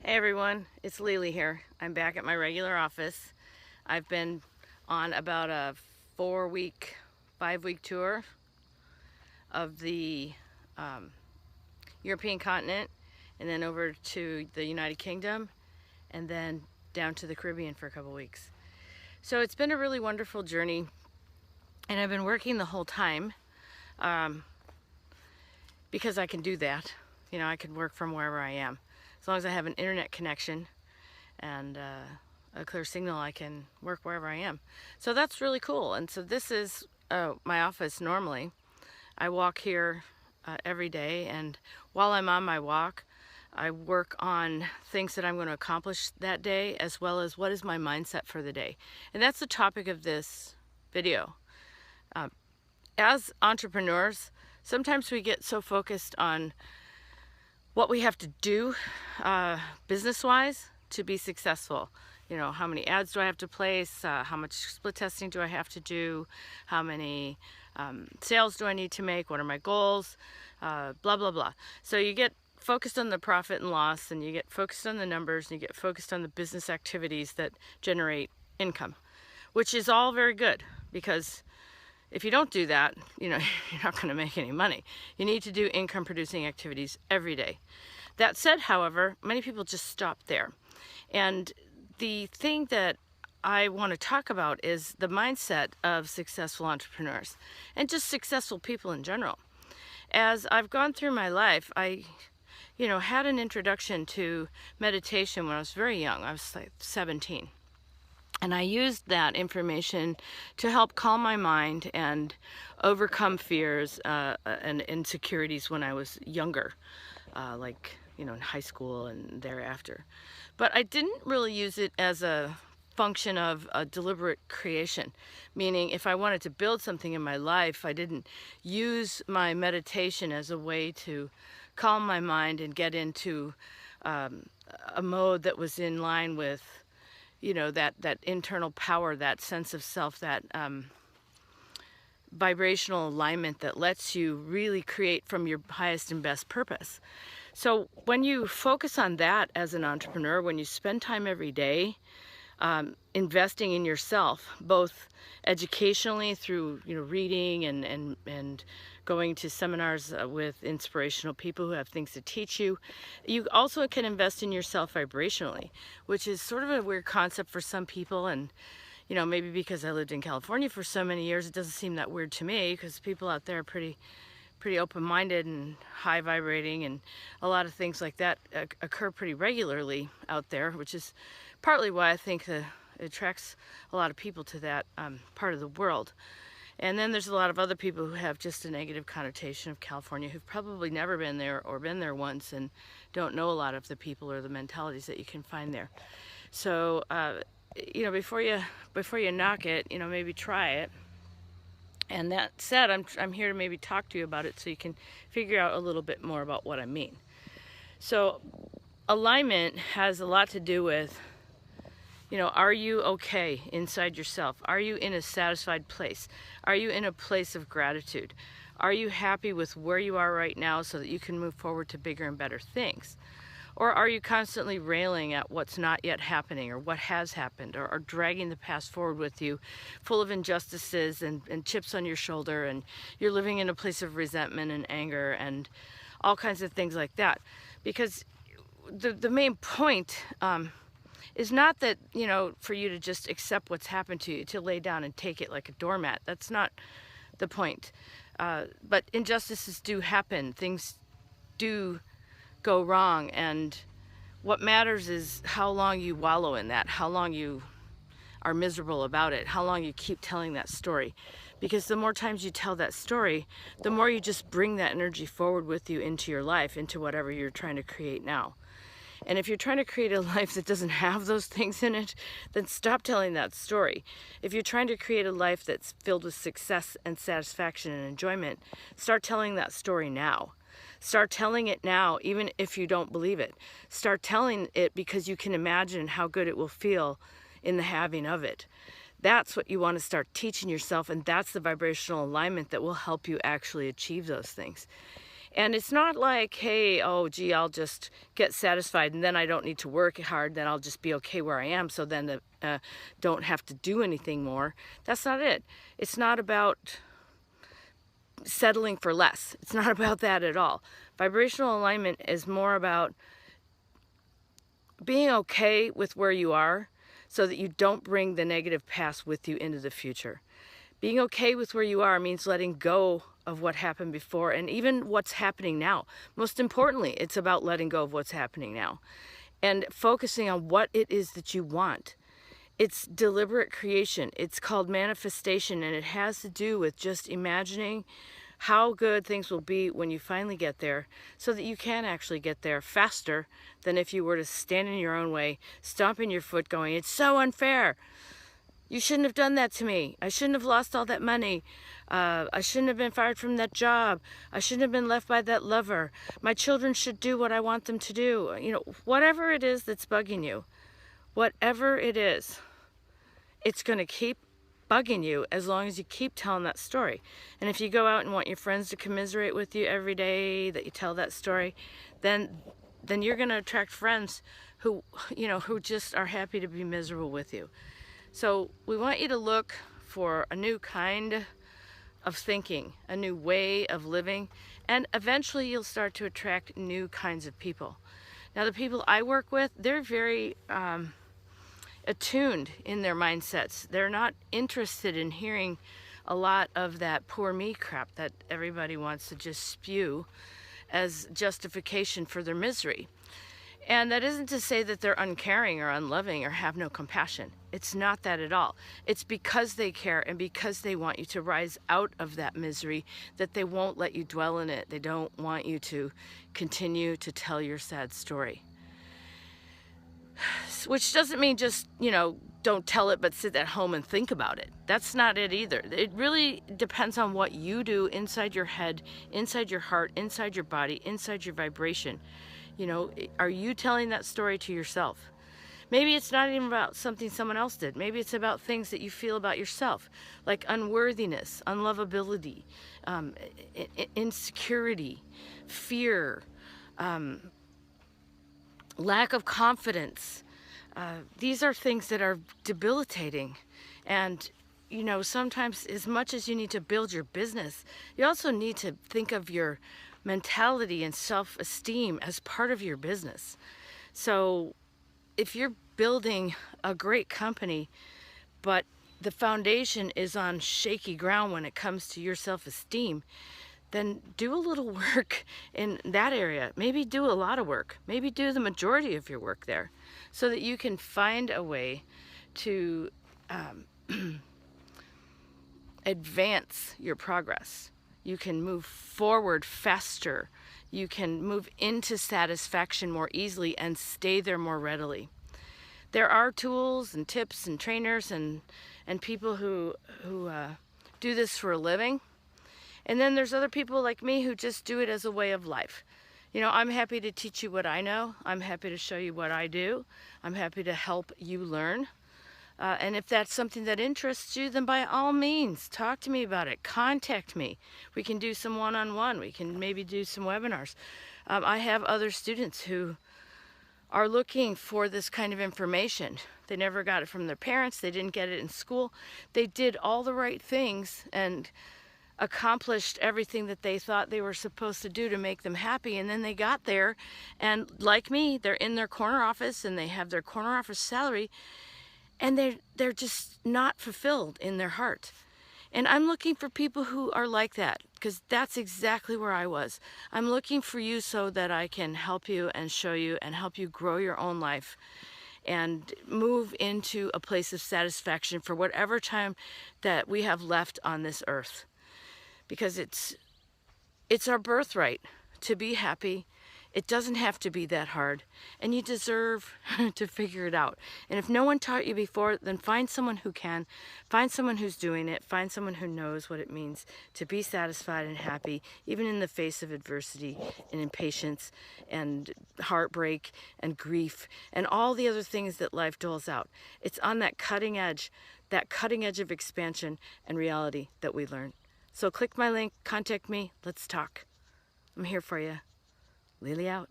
Hey everyone, it's Lily here. I'm back at my regular office. I've been on about a 4-week, 5-week tour of the European continent, and then over to the United Kingdom, and then down to the Caribbean for a couple weeks. So it's been a really wonderful journey, and I've been working the whole time because I can do that. You know, I can work from wherever I am. As long as I have an internet connection and a clear signal, I can work wherever I am. So that's really cool. And so this is my office normally. I walk here every day, and while I'm on my walk, I work on things that I'm going to accomplish that day, as well as what is my mindset for the day. And that's the topic of this video. As entrepreneurs, sometimes we get so focused on what we have to do business-wise to be successful. You know, how many ads do I have to place? How much split testing do I have to do? How many sales do I need to make? What are my goals? Blah, blah, blah. So you get focused on the profit and loss, and you get focused on the numbers, and you get focused on the business activities that generate income, which is all very good, because if you don't do that, you know, you're not going to make any money. You need to do income producing activities every day. That said, however, many people just stop there. And the thing that I want to talk about is the mindset of successful entrepreneurs and just successful people in general. As I've gone through my life, I had an introduction to meditation when I was very young. I was like 17. And I used that information to help calm my mind and overcome fears and insecurities when I was younger, in high school and thereafter. But I didn't really use it as a function of a deliberate creation, meaning if I wanted to build something in my life, I didn't use my meditation as a way to calm my mind and get into a mode that was in line with that internal power, that sense of self, that vibrational alignment that lets you really create from your highest and best purpose. So when you focus on that as an entrepreneur, when you spend time every day investing in yourself, both educationally through reading and going to seminars with inspirational people who have things to teach you, you also can invest in yourself vibrationally, which is sort of a weird concept for some people. And maybe because I lived in California for so many years, it doesn't seem that weird to me, because people out there are pretty open-minded and high vibrating, and a lot of things like that occur pretty regularly out there, which is partly why I think it attracts a lot of people to that part of the world. And then there's a lot of other people who have just a negative connotation of California, who've probably never been there or been there once and don't know a lot of the people or the mentalities that you can find there. So before you knock it, maybe try it. And that said, I'm here to maybe talk to you about it so you can figure out a little bit more about what I mean. So alignment has a lot to do with, are you okay inside yourself? Are you in a satisfied place? Are you in a place of gratitude? Are you happy with where you are right now so that you can move forward to bigger and better things? Or are you constantly railing at what's not yet happening, or what has happened, or dragging the past forward with you, full of injustices and chips on your shoulder, and you're living in a place of resentment and anger and all kinds of things like that? Because the main point is not that, for you to just accept what's happened to you, to lay down and take it like a doormat. That's not the point. But injustices do happen. Things do go wrong, and what matters is how long you wallow in that, how long you are miserable about it, how long you keep telling that story. Because the more times you tell that story, the more you just bring that energy forward with you into your life, into whatever you're trying to create now. And if you're trying to create a life that doesn't have those things in it, then stop telling that story. If you're trying to create a life that's filled with success and satisfaction and enjoyment, start telling that story now. Start telling it now, even if you don't believe it. Start telling it because you can imagine how good it will feel in the having of it. That's what you want to start teaching yourself, and that's the vibrational alignment that will help you actually achieve those things. And it's not like, hey, oh, gee, I'll just get satisfied and then I don't need to work hard, then I'll just be okay where I am, so then don't have to do anything more. That's not it. It's not about settling for less. It's not about that at all. Vibrational alignment is more about being okay with where you are so that you don't bring the negative past with you into the future. Being okay with where you are means letting go of what happened before and even what's happening now. Most importantly, it's about letting go of what's happening now and focusing on what it is that you want. It's deliberate creation. It's called manifestation, and it has to do with just imagining how good things will be when you finally get there, so that you can actually get there faster than if you were to stand in your own way, stomping your foot going, it's so unfair. You shouldn't have done that to me. I shouldn't have lost all that money. I shouldn't have been fired from that job. I shouldn't have been left by that lover. My children should do what I want them to do. You know, whatever it is that's bugging you, whatever it is, it's going to keep bugging you as long as you keep telling that story. And if you go out and want your friends to commiserate with you every day that you tell that story, then you're going to attract friends who, you know, who just are happy to be miserable with you. So we want you to look for a new kind of thinking, a new way of living, and eventually you'll start to attract new kinds of people. Now, the people I work with, they're very attuned in their mindsets. They're not interested in hearing a lot of that poor me crap that everybody wants to just spew as justification for their misery. And that isn't to say that they're uncaring or unloving or have no compassion. It's not that at all. It's because they care and because they want you to rise out of that misery that they won't let you dwell in it. They don't want you to continue to tell your sad story. Which doesn't mean just, you know, don't tell it but sit at home and think about it. That's not it either. It really depends on what you do inside your head, inside your heart, inside your body, inside your vibration. You know, are you telling that story to yourself? Maybe it's not even about something someone else did. Maybe it's about things that you feel about yourself, like unworthiness, unlovability, insecurity, fear, lack of confidence. These are things that are debilitating. And, you know, sometimes as much as you need to build your business, you also need to think of your mentality and self-esteem as part of your business. So if you're building a great company, but the foundation is on shaky ground when it comes to your self-esteem, then do a little work in that area. Maybe do a lot of work. Maybe do the majority of your work there so that you can find a way to advance your progress. You can move forward faster. You can move into satisfaction more easily and stay there more readily. There are tools and tips and trainers and people who do this for a living. And then there's other people like me who just do it as a way of life. You know, I'm happy to teach you what I know. I'm happy to show you what I do. I'm happy to help you learn. And if that's something that interests you, then by all means, talk to me about it. Contact me. We can do some one-on-one. We can maybe do some webinars. I have other students who are looking for this kind of information. They never got it from their parents. They didn't get it in school. They did all the right things and accomplished everything that they thought they were supposed to do to make them happy, and then they got there, and like me, they're in their corner office and they have their corner office salary, and they're just not fulfilled in their heart. And I'm looking for people who are like that, because that's exactly where I was. I'm looking for you so that I can help you and show you and help you grow your own life and move into a place of satisfaction for whatever time that we have left on this earth. Because it's our birthright to be happy. It doesn't have to be that hard, and you deserve to figure it out. And if no one taught you before, then find someone who can, find someone who's doing it, find someone who knows what it means to be satisfied and happy, even in the face of adversity and impatience and heartbreak and grief and all the other things that life doles out. It's on that cutting edge of expansion and reality that we learn. So click my link, contact me, let's talk. I'm here for you. Lily out.